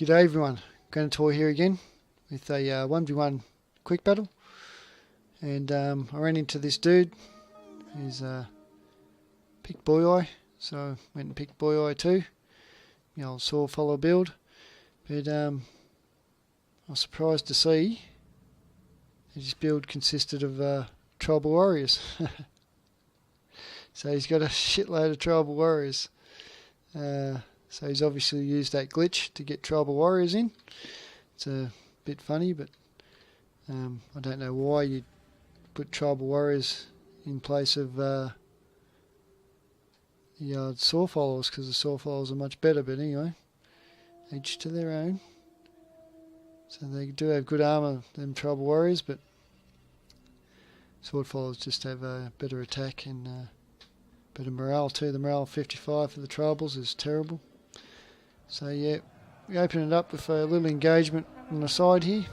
G'day everyone, Granitor here again with a 1v1 quick battle, and I ran into this dude. He's picked Boii, so went and picked Boii too, the old saw follow build, but I was surprised to see that his build consisted of tribal warriors. So he's got a shitload of tribal warriors. So he's obviously used that glitch to get tribal warriors in. It's a bit funny, but I don't know why you'd put tribal warriors in place of the saw followers, because the saw followers are much better. But anyway, each to their own. So they do have good armor, them tribal warriors, but sword followers just have a better attack and better morale too. The morale 55 for the tribals is terrible. So yeah, we open it up with a little engagement on the side here.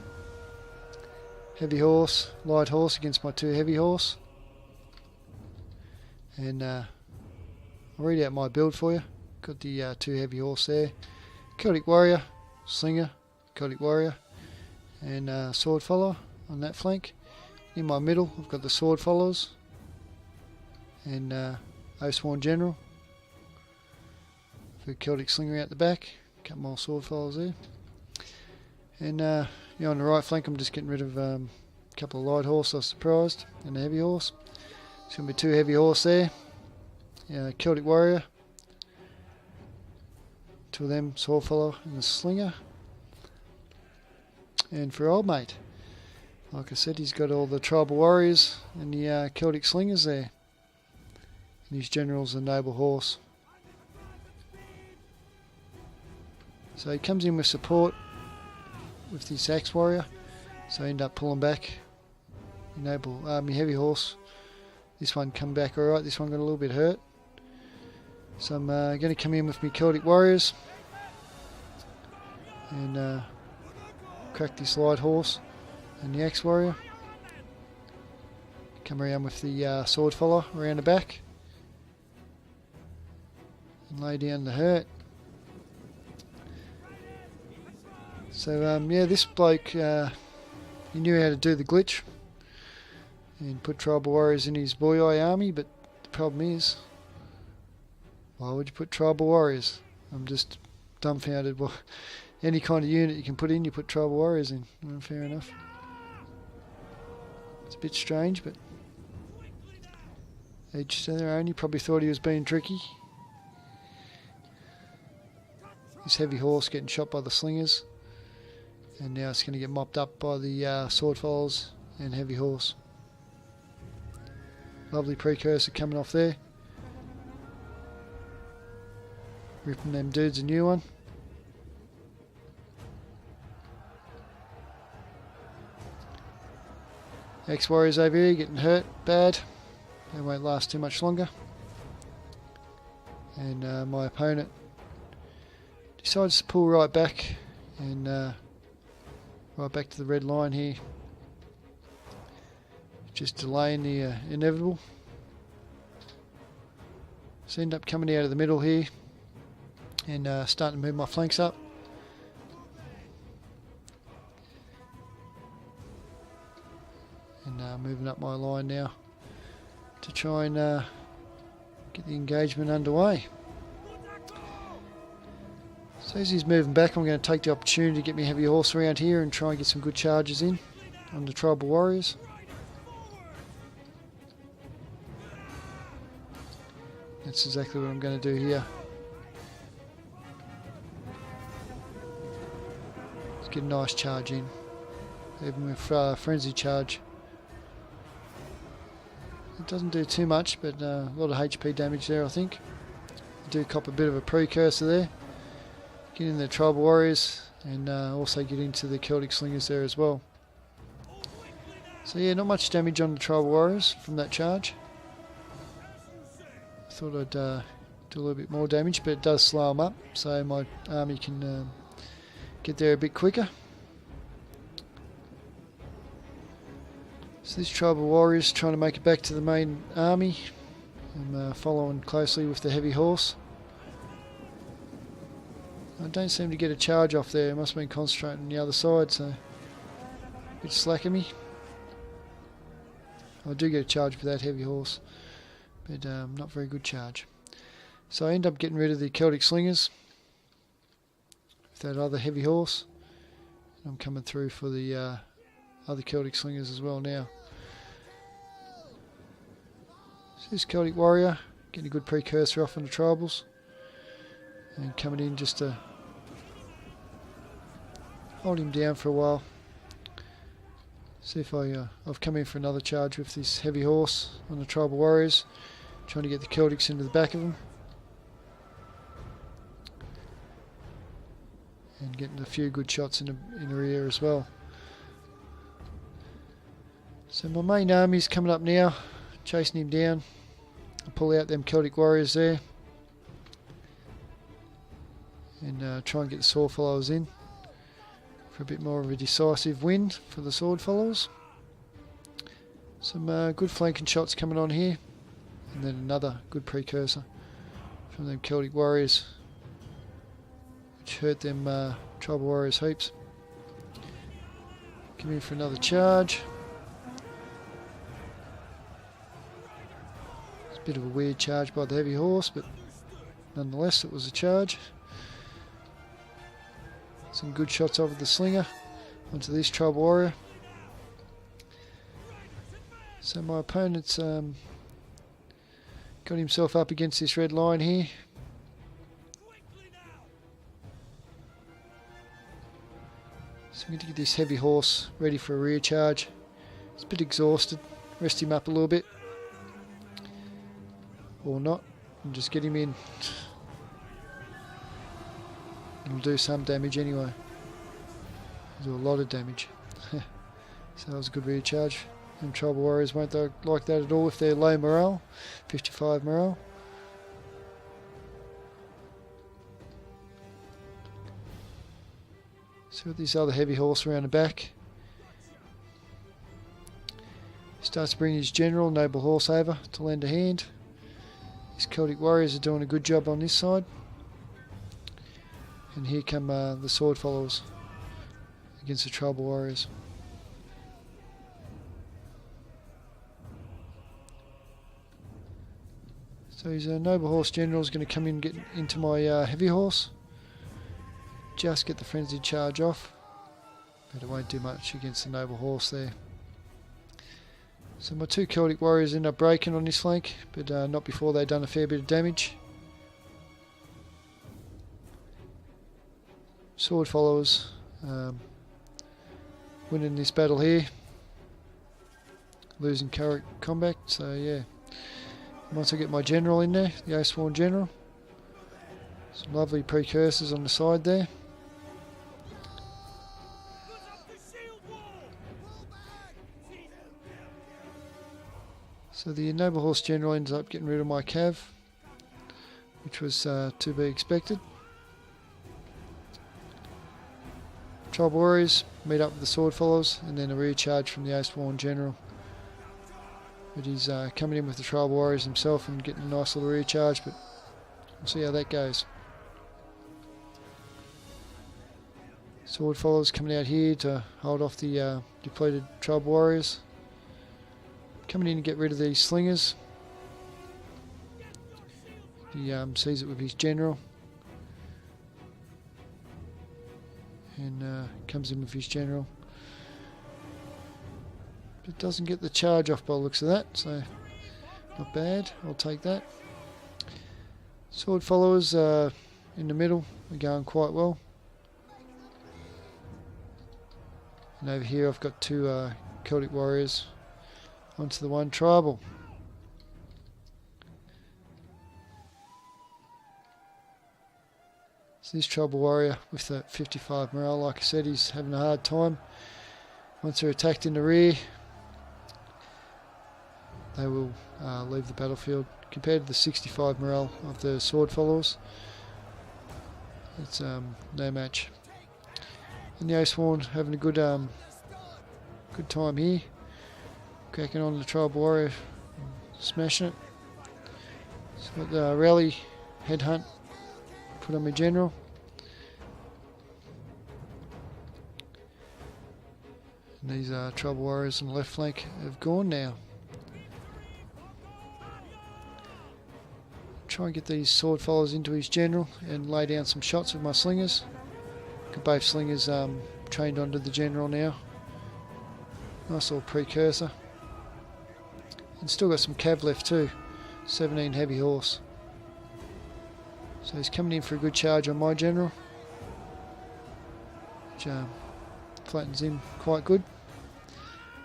Heavy horse, light horse against my two heavy horse. And I'll read out my build for you. Got the two heavy horse there. Celtic warrior, slinger, Celtic warrior, and sword follower on that flank. In my middle I've got the sword followers and Oathsworn general. For Celtic slinger out the back, a couple more sword followers there. And on the right flank I'm just getting rid of a couple of light horse, I was surprised, and a heavy horse. It's going to be two heavy horse there. Celtic warrior, two of them, sword follower and the slinger. And for old mate, like I said, he's got all the tribal warriors and the Celtic slingers there. And his general's a noble horse. So he comes in with support with this axe warrior, so I end up pulling back. Enable my heavy horse. This one come back alright, this one got a little bit hurt. So I'm going to come in with my Celtic warriors and crack this light horse and the axe warrior. Come around with the sword follower around the back and lay down the hurt. So yeah, this bloke, he knew how to do the glitch and put tribal warriors in his Boii army, but the problem is, why would you put tribal warriors? I'm just dumbfounded. Well, any kind of unit you can put in, you put tribal warriors in. Well, fair enough. It's a bit strange, but each to their own. He probably thought he was being tricky. This heavy horse getting shot by the slingers. And now it's going to get mopped up by the sword followers and heavy horse. Lovely precursor coming off there. Ripping them dudes a new one. Ex-warriors over here getting hurt bad. They won't last too much longer. And my opponent decides to pull right back and right back to the red line here. Just delaying the inevitable. So end up coming out of the middle here and starting to move my flanks up. And moving up my line now to try and get the engagement underway. So as he's moving back, I'm going to take the opportunity to get my heavy horse around here and try and get some good charges in on the tribal warriors. That's exactly what I'm going to do here. Let's get a nice charge in, even with frenzy charge. It doesn't do too much, but a lot of HP damage there, I think. I do cop a bit of a precursor there. Get in the tribal warriors and also get into the Celtic slingers there as well. So yeah, not much damage on the tribal warriors from that charge. I thought I'd do a little bit more damage, but it does slow them up, so my army can get there a bit quicker. So this tribal warrior is trying to make it back to the main army. I'm following closely with the heavy horse. I don't seem to get a charge off there. I must have been concentrating on the other side, so a bit slack of me. I do get a charge for that heavy horse, but not very good charge. So I end up getting rid of the Celtic slingers with that other heavy horse. I'm coming through for the other Celtic slingers as well now. So this Celtic warrior getting a good precursor off on the tribals, and coming in just to hold him down for a while. See if I've come in for another charge with this heavy horse on the tribal warriors, trying to get the Celtics into the back of them, and getting a few good shots in the rear as well. So my main army's coming up now, chasing him down. I'll pull out them Celtic warriors there, and try and get the sword followers in for a bit more of a decisive win for the sword followers. Some good flanking shots coming on here, and then another good precursor from them Celtic warriors, which hurt them tribal warriors heaps. Come in for another charge. It's a bit of a weird charge by the heavy horse, but nonetheless it was a charge. Some good shots over the slinger onto this tribal warrior. So my opponent's got himself up against this red line here. So I'm going to get this heavy horse ready for a rear charge. He's a bit exhausted. Rest him up a little bit. Or not. And just get him in. It'll do some damage anyway. It'll do a lot of damage. So that was a good rear charge. And tribal warriors won't like that at all if they're low morale. 55 morale. So with this other heavy horse around the back. Starts to bring his general, noble horse over to lend a hand. These Celtic warriors are doing a good job on this side. And here come the sword followers against the tribal warriors. So his noble horse general is going to come in and get into my heavy horse. Just get the frenzied charge off, but it won't do much against the noble horse there. So my two Celtic warriors end up breaking on this flank, but not before they've done a fair bit of damage. Sword followers winning this battle here, losing combat. So yeah, once I get my general in there, the Oathsworn general, some lovely precursors on the side there. So the noble horse general ends up getting rid of my cav, which was to be expected. Tribal warriors meet up with the sword followers, and then a rear charge from the Oathsworn general. But he's coming in with the tribal warriors himself and getting a nice little rear charge, but we'll see how that goes. Sword followers coming out here to hold off the depleted tribal warriors. Coming in to get rid of these slingers. He sees it with his general. And comes in with his general. But doesn't get the charge off by the looks of that, so not bad, I'll take that. Sword followers in the middle are going quite well. And over here I've got two Celtic warriors onto the one tribal. So this tribal warrior with the 55 morale, like I said, he's having a hard time. Once they're attacked in the rear, they will leave the battlefield. Compared to the 65 morale of the sword followers, it's no match. And the Oathsworn having a good time here, cracking on the tribal warrior, smashing it. So got the rally headhunt put on my general, And these trouble warriors on the left flank have gone now. Try and get these sword followers into his general and lay down some shots with my slingers. Got both slingers trained onto the general now. Nice little precursor. And still got some cav left too. 17 heavy horse. So he's coming in for a good charge on my general, which flattens him quite good.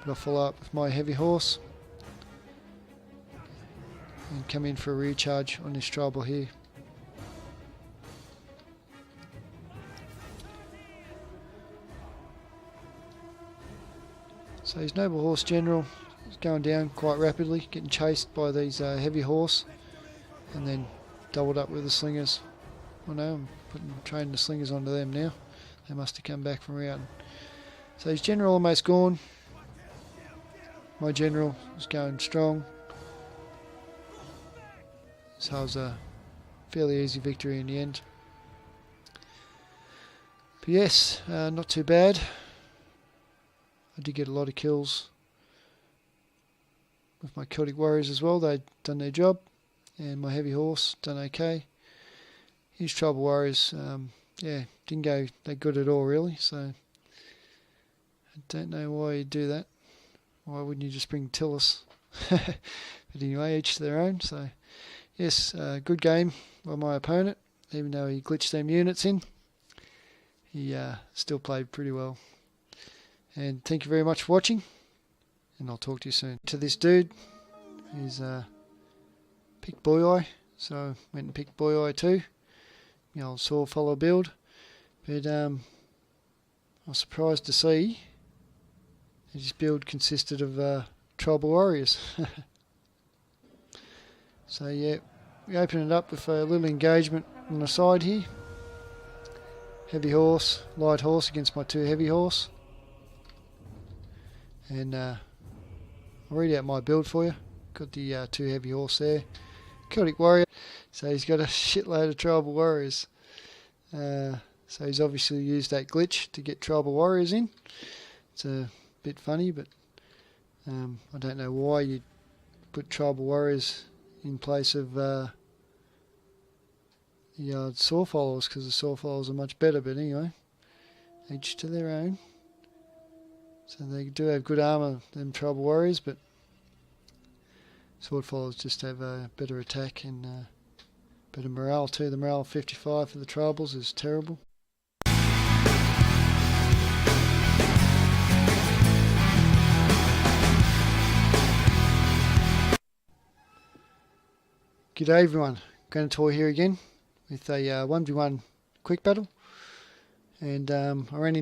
But I'll follow up with my heavy horse and come in for a rear charge on this trouble here. So his noble horse general is going down quite rapidly, getting chased by these heavy horse, and then doubled up with the slingers. Oh no, I'm training the slingers onto them now. They must have come back from routing. So his general almost gone. My general is going strong. So it was a fairly easy victory in the end. But yes, not too bad. I did get a lot of kills with my Celtic warriors as well. They'd done their job, and my heavy horse done okay. His trouble warriors, yeah, didn't go that good at all really. So I don't know why you do that. Why wouldn't you just bring Tillis? But anyway, each to their own. So yes, good game by my opponent. Even though he glitched them units in, he still played pretty well. And thank you very much for watching, and I'll talk to you soon. To this dude, he's picked Boii, so went and picked Boii too. The old sword follow build, but I was surprised to see that his build consisted of tribal warriors. So yeah, we open it up with a little engagement on the side here. Heavy horse, light horse against my two heavy horse. And I'll read out my build for you. Got the two heavy horse there. Celtic warrior. So he's got a shitload of tribal warriors. So he's obviously used that glitch to get tribal warriors in. It's a bit funny, but I don't know why you'd put tribal warriors in place of the saw followers, because the saw followers are much better. But anyway, each to their own. So they do have good armour, them tribal warriors, but sword followers just have a better attack and better morale too. The morale 55 for the tribals is terrible. G'day everyone, Granitor here again with a 1v1 quick battle, and I ran into